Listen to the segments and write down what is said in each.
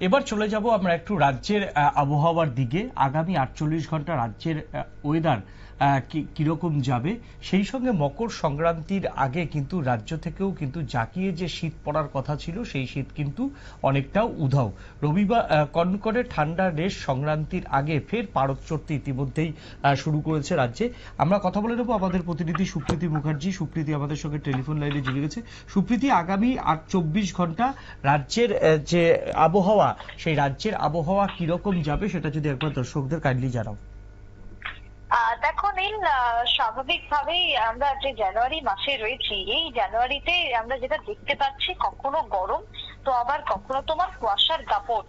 এবার চলে যাব আমরা একটু রাজ্যের আবহাওয়ার দিকে। আগামী 48 ঘন্টা রাজ্যের ওয়েদার কিরকম যাবে, সেই সঙ্গে মকর সংক্রান্তির আগে কিন্তু রাজ্য থেকেও কিন্তু জাঁকিয়ে যে শীত পড়ার কথা ছিল সেই শীত কিন্তু অনেকটাও উধাও। রবিবার কনকনে ঠান্ডা রেশ সংক্রান্তির আগে ফের পারদ চড়তে ইতিমধ্যেই শুরু করেছে রাজ্যে। আমরা কথা বলে নেবো আমাদের প্রতিনিধি সুপ্রীতি মুখার্জি। সুপ্রীতি আমাদের সঙ্গে টেলিফোন লাইনে জুড়ে গেছে। সুপ্রীতি, আগামী 24 ঘন্টা রাজ্যের যে আবহাওয়া, সেই রাজ্যের আবহাওয়া কিরকম যাবে সেটা যদি একবার দর্শকদের কাইন্ডলি জানাও। দেখো নীল, স্বাভাবিকভাবেই আমরা যে জানুয়ারি মাসে রয়েছি, এই জানুয়ারিতে আমরা যেটা দেখতে পাচ্ছি কখনো গরম তো আবার কখনো তোমার কুয়াশার দাপট।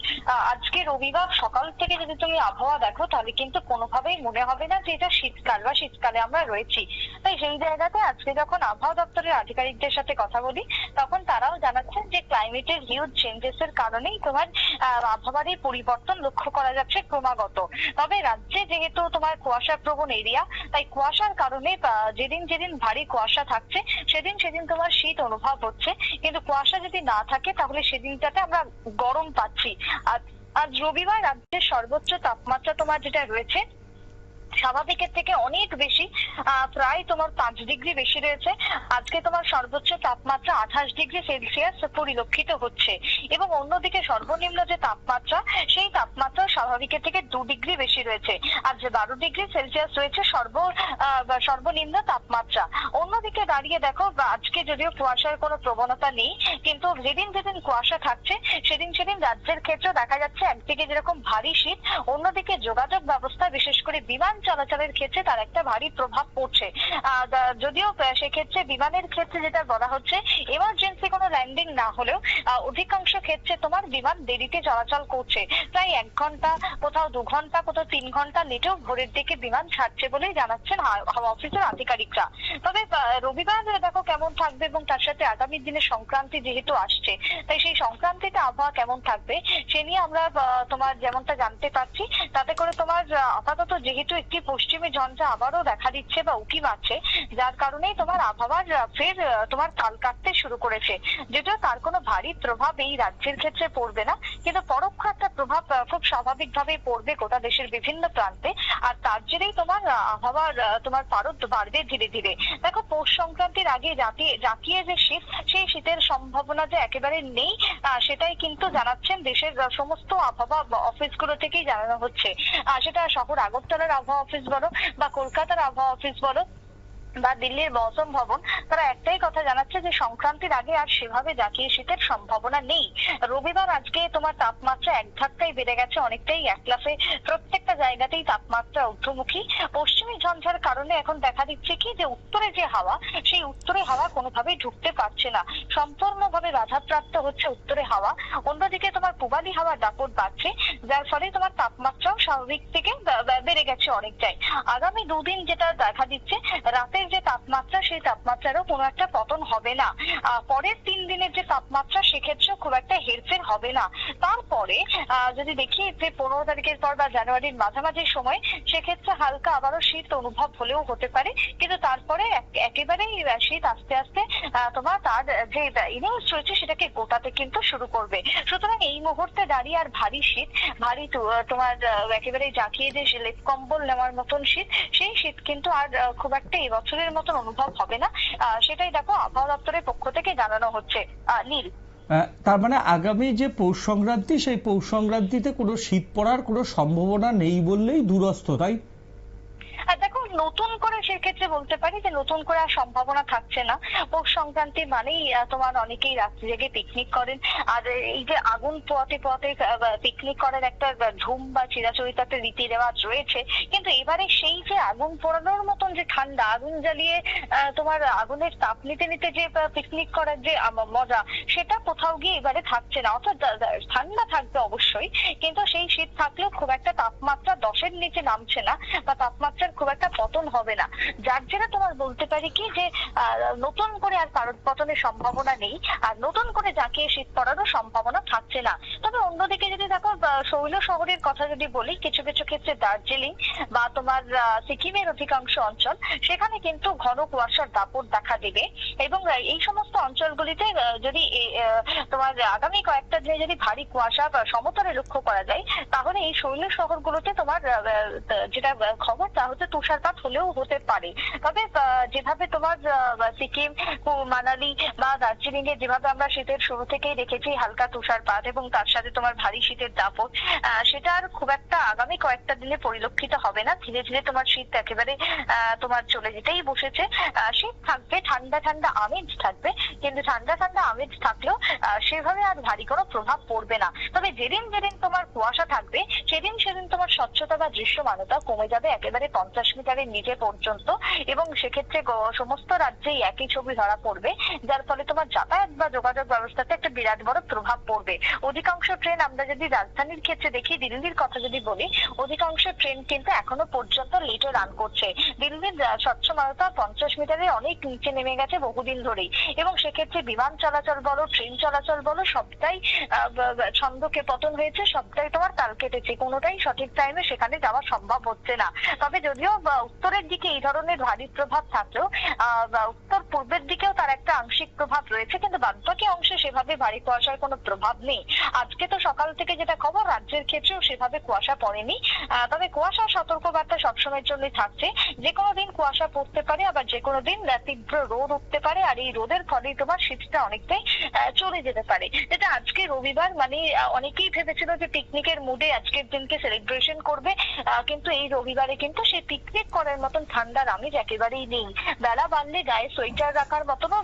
আজকে রবিবার সকাল থেকে যদি তুমি আবহাওয়া দেখো তাহলে কিন্তু কোনোভাবেই মনে হবে না যে এটা শীতকাল বা শীতকালে আমরা রয়েছি। তাই সেই জায়গাতে আজকে যখন আবহাওয়া দপ্তরের আধিকারিকদের সাথে কথা বলি তখন তারাও জানাচ্ছেন যে ক্লাইমেটের হিউজ চেঞ্জেস এর কারণেই তোমার আবহাওয়ার এই পরিবর্তন লক্ষ্য করা যাচ্ছে ক্রমাগত। তবে রাজ্যে যেহেতু তোমার কুয়াশা প্রবণ এরিয়া, তাই কুয়াশার কারণে যেদিন যেদিন ভারী কুয়াশা থাকছে সেদিন সেদিন তোমার শীত অনুভব হচ্ছে, কিন্তু কুয়াশা যদি না থাকে তাহলে সেদিনটাতে আমরা গরম পাচ্ছি। আজ রবিবার রাজ্যের সর্বোচ্চ তাপমাত্রা তোমার যেটা রয়েছে স্বাভাবিকের থেকে অনেক বেশি, প্রায় তোমার 5 ডিগ্রি বেশি রয়েছে। আজকে তোমার সর্বোচ্চ তাপমাত্রা 28 ডিগ্রি সেলসিয়াস পরিলক্ষিত হচ্ছে এবং অন্যদিকে সর্বনিম্ন যে তাপমাত্রা সেই তাপমাত্রা স্বাভাবিকের থেকে 2 ডিগ্রি বেশি রয়েছে। আজ 12 ডিগ্রি সেলসিয়াস রয়েছে সর্বনিম্ন তাপমাত্রা। অন্যদিকে দাঁড়িয়ে দেখো আজকে যদিও কুয়াশার কোনো প্রবণতা নেই, কিন্তু যেদিন যেদিন কুয়াশা থাকছে সেদিন সেদিন রাজ্যের ক্ষেত্রে দেখা যাচ্ছে একদিকে যেরকম ভারী শীত, অন্যদিকে যোগাযোগ ব্যবস্থা বিশেষ করে বিমান চলাচলের ক্ষেত্রে তার একটা ভারী প্রভাব পড়ছে। যদিও সেক্ষেত্রে বিমানের ক্ষেত্রে যেটা বলা হচ্ছে এমার্জেন্সি কোনো ল্যান্ডিং না হলেও অধিকাংশ ক্ষেত্রে তোমার বিমান দেরিতে চলাচল করছে, প্রায় 1 ঘন্টা, কোথাও 2 ঘন্টা, কোথাও 3 ঘন্টা লেটেও ভোরের দিকে বিমান ছাড়ছে বলেই জানাচ্ছেন হাওয়া অফিসের আধিকারিকরা। তবে রবিবার দেখো কেমন থাকবে এবং তার সাথে আগামী দিনে সংক্রান্তি যেহেতু আসছে, তাই সেই সংক্রান্তিতে আবহাওয়া কেমন থাকবে সে নিয়ে আমরা তোমার যেমনটা জানতে পারছি, তাতে করে তোমার আপাতত যেহেতু একটি পশ্চিমী ঝঞ্ঝা আবারও দেখা দিচ্ছে বা উঁকি মারছে, যার কারণেই তোমার আবহাওয়ার ফের তোমার তাল কাটতে শুরু করেছে। যদিও তার কোনো ভারী প্রভাব এই রাজ্যের ক্ষেত্রে পড়বে না, কিন্তু পরোক্ষ একটা প্রভাব খুব স্বাভাবিকভাবেই পড়বে গোটা দেশের বিভিন্ন প্রান্তে। আর তার জেরেই তোমার আবহাওয়ার তোমার পারদ বাড়বে ধীরে ধীরে। দেখো পৌষ সংক্রান্তির আগে জাঁকিয়ে যে শীত, সেই শীতের সম্ভাবনা যে একেবারে নেই সেটাই কিন্তু জানাচ্ছেন দেশের সমস্ত আবহাওয়া অফিসগুলো থেকেই জানানো হচ্ছে। সেটা শহর আগরতলার আবহাওয়া অফিস বলো বা কলকাতার আবহাওয়া অফিস বলো বা দিল্লির মৌসুম ভবন, তারা একটাই কথা জানাচ্ছে যে সংক্রান্তির আগে আর সেভাবে জাঁকিয়ে শীতের সম্ভাবনা নেই। রবিবার আজকে তোমার তাপমাত্রা এক ধাক্কায় বেড়ে গেছে অনেকটাই, একলাফে প্রত্যেকটা জায়গাতেই তাপমাত্রা ঊর্ধ্বমুখী। পশ্চিমী ঝঞ্ঝার কারণে এখন দেখা দিচ্ছে কি যে উত্তরে যে হাওয়া, সেই উত্তরে হাওয়া কোনোভাবেই ঢুকতে পারছে না, সম্পূর্ণভাবে বাধাপ্রাপ্ত হচ্ছে উত্তরে হাওয়া। অন্যদিকে তোমার পূবালি হাওয়া দাপট বাড়ছে, যার ফলে তোমার তাপমাত্রাও স্বাভাবিক থেকে বেড়ে গেছে অনেকটাই। আগামী 2 দিন যেটা দেখা দিচ্ছে, রাতে যে তাপমাত্রা সেই তাপমাত্রারও কোনো একটা পতন হবে না। পরের 3 দিনের যে তাপমাত্রা সেক্ষেত্রে খুব একটা হেরফের হবে না। তারপরে যদি দেখি যে 15 তারিখের পর বা জানুয়ারির মাঝামাঝি সময়, সেক্ষেত্রে হালকা আবারও শীত অনুভব হলেও হতে পারে, কিন্তু তারপরে একেবারেই শীত আস্তে আস্তে তোমার তার যে ইনিংস রয়েছে সেটাকে গোটাতে কিন্তু শুরু করবে। সুতরাং এই মুহূর্তে দাঁড়িয়ে আর ভারী শীত, ভারী তোমার একেবারে জাঁকিয়ে যে লেপ কম্বল নেওয়ার মতন শীত, সেই শীত কিন্তু আর খুব একটা এবছরের মতন অনুভব হবে না। সেটাই দেখো আবহাওয়া দপ্তরের পক্ষ থেকে জানানো হচ্ছে। নীল, তার মানে আগামী যে পৌষ সংক্রান্তি, সেই পৌষ সংক্রান্তিতে কোনো শীত পড়ার কোনো সম্ভাবনা নেই বললেই দুরস্থ, তাই? দেখো নতুন করে সেক্ষেত্রে বলতে পারি যে নতুন করে আর সম্ভাবনা থাকছে না। পৌষ সংক্রান্তি মানেই তোমার অনেকেই রাত্রি জেগে পিকনিক করেন, আর এই যে আগুন পোয়াতে পোয়াতে পিকনিক করার একটা ধুম বা চিরাচরিত একটা রীতি রেওয়াজ রয়েছে, কিন্তু এবারে সেই যে আগুন পোড়ানোর মতন যে ঠান্ডা, আগুন জ্বালিয়ে তোমার আগুনের তাপ নিতে নিতে যে পিকনিক করার যে মজা, সেটা কোথাও গিয়ে এবারে থাকছে না। অর্থাৎ ঠান্ডা থাকবে অবশ্যই, কিন্তু সেই শীত থাকলেও খুব একটা তাপমাত্রা 10-এর নিচে নামছে না বা তাপমাত্রার খুব একটা পতন হবে না, যার জন্য তোমার বলতে পারি কি যে নতুন করে আর পারদ পতনের সম্ভাবনা নেই, আর নতুন করে জাঁকিয়ে শীত পড়ারও সম্ভাবনা থাকছে না। তবে অন্যদিকে যদি দেখো শৈল শহরের কথা যদি বলি, কিছু কিছু ক্ষেত্রে দার্জিলিং বা তোমার সিকিমের অধিকাংশ অঞ্চল, সেখানে কিন্তু ঘন কুয়াশার দাপট দেখা দেবে। এবং এই সমস্ত অঞ্চলগুলিতে যদি তোমার আগামী কয়েকটা দিনে যদি ভারী কুয়াশা বা সমতলে লক্ষ্য করা যায়, তাহলে এই শৈল শহরগুলোতে তোমার যেটা খবর তা হচ্ছে তুষারপাত হলেও হতে পারে। তবে যেভাবে তোমার সিকিম, মানালি বা দার্জিলিং এ যেভাবে আমরা শীতের শুরু থেকেই দেখেছি হালকা তুষারপাত এবং তার সাথে তোমার ভারী শীতের দাপট, সেটা আর খুব একটা আগামী কয়েকটা দিনে পরিলক্ষিত হবে না। ধীরে ধীরে তোমার শীত একেবারে তোমার চলে যেতেই বসেছে। শীত থাকবে, ঠান্ডা ঠান্ডা আমেজ থাকবে, কিন্তু ঠান্ডা ঠান্ডা আমেজ থাকলেও সেভাবে আর ভারী কোনো প্রভাব পড়বে না। তবে যেদিন যেদিন তোমার কুয়াশা থাকবে, সেদিন সেদিন তোমার স্বচ্ছতা বা দৃশ্যমানতা কমে যাবে একেবারে 50 মিটারের নিচে পর্যন্ত, এবং সেক্ষেত্রে সমস্ত রাজ্যেই একই ছবি ধরা পড়বে, যার ফলে তোমার যাতায়াত বা যোগাযোগ ব্যবস্থাতে একটা বিরাট বড় প্রভাব পড়বে। অধিকাংশ ট্রেন, আমরা যদি রাজধানীর ক্ষেত্রে দেখি, দিল্লির কথা যদি বলি, অধিকাংশ ট্রেন কিন্তু এখনো পর্যন্ত লেটে রান করছে। দিল্লির স্বচ্ছমানতা 50 মিটারের অনেক নিচে নেমে গেছে বহুদিন ধরেই, এবং সেক্ষেত্রে বিমান চলাচল বলো, ট্রেন চলাচল বলো, সবটাই ছন্দকে পতন হয়েছে, সবটাই তোমার তাল কেটেছে, কোনোটাই সঠিক টাইমে সেখানে যাওয়া সম্ভব হচ্ছে না। তবে যদিও উত্তরের দিকে এই ধরনের ভারী প্রভাব থাকলেও উত্তর পূর্বের দিকেও তার একটা আংশিক প্রভাব রয়েছে, কিন্তু বাদবাকি অংশে সেভাবে ভারী কুয়াশার কোনো প্রভাব নেই। আজকে তো সকাল থেকে যেটা খবর, রাজ্যের ক্ষেত্রেও সেভাবে কুয়াশা পড়েনি। তবে কুয়াশা সতর্কবার্তা সবসময়ের জন্য থাকছে, যে কোনো দিন কুয়াশা পড়তে পারে, আবার যে কোনো দিন তীব্র রোদ উঠতে পারে, আর এই রোদের ফলে তোমার শীতটা অনেকটাই চলে যেতে পারে। যেটা আজকে রবিবার, মানে অনেকেই ভেবেছিল যে পিকনিকের মুডে আজকের দিনকে সেলিব্রেশন করবে, কিন্তু এই রবিবারে কিন্তু সেই পিকনিক করার মতন ঠান্ডার আমেজ একেবারেই নেই। বেলা বাড়লে গায়ে সোয়েটার রাখার মতনও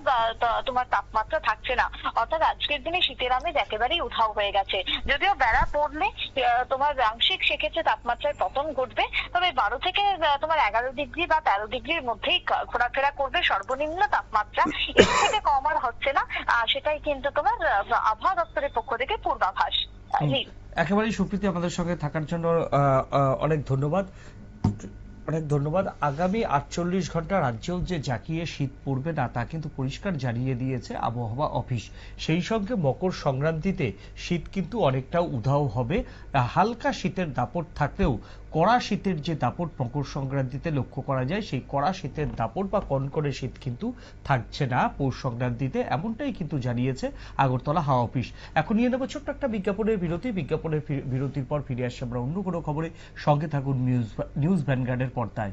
তোমার তাপমাত্রা থাকছে না, অর্থাৎ আজকের দিনে শীতের আমেজ একেবারেই উধাও হয়ে গেছে। যদিও বেলা পড়লে তোমার আংশিক সেক্ষেত্রে তাপমাত্রায় পতন ঘটবে, তবে 12 থেকে তোমার 11 ডিগ্রি বা 13 ডিগ্রির মধ্যেই ঘোরাফেরা করবে সর্বনিম্ন তাপমাত্রা, এর থেকে কম আর হচ্ছে না। সেটাই কিন্তু তোমার আবহাওয়া দপ্তরের পক্ষ থেকে পূর্বাভাস। একেবারেই সুপ্রীতি, আমাদের সঙ্গে থাকার জন্য অনেক ধন্যবাদ। অনেক ধন্যবাদ। আগামী 48 ঘন্টা রাজ্যেও যে জাঁকিয়ে শীত পড়বে না তা কিন্তু পরিষ্কার জানিয়ে দিয়েছে আবহাওয়া অফিস। সেই সঙ্গে মকর সংক্রান্তিতে শীত কিন্তু অনেকটা উধাও হবে। হালকা শীতের দাপট থাকলেও কড়া শীতের যে দাপট মকর সংক্রান্তিতে লক্ষ্য করা যায়, সেই কড়া শীতের দাপট বা কনকনে শীত কিন্তু থাকছে না পৌষ সংক্রান্তিতে, এমনটাই কিন্তু জানিয়েছে আগরতলা হাওয়া অফিস। এখন নিয়ে নেব ছোট্ট একটা বিজ্ঞাপনের বিরতি। বিজ্ঞাপনের বিরতির পর ফিরে আসছে আমরা অন্য কোনো খবরে। সঙ্গে থাকুন নিউজ ভ্যানগার্ডের পর্দায়।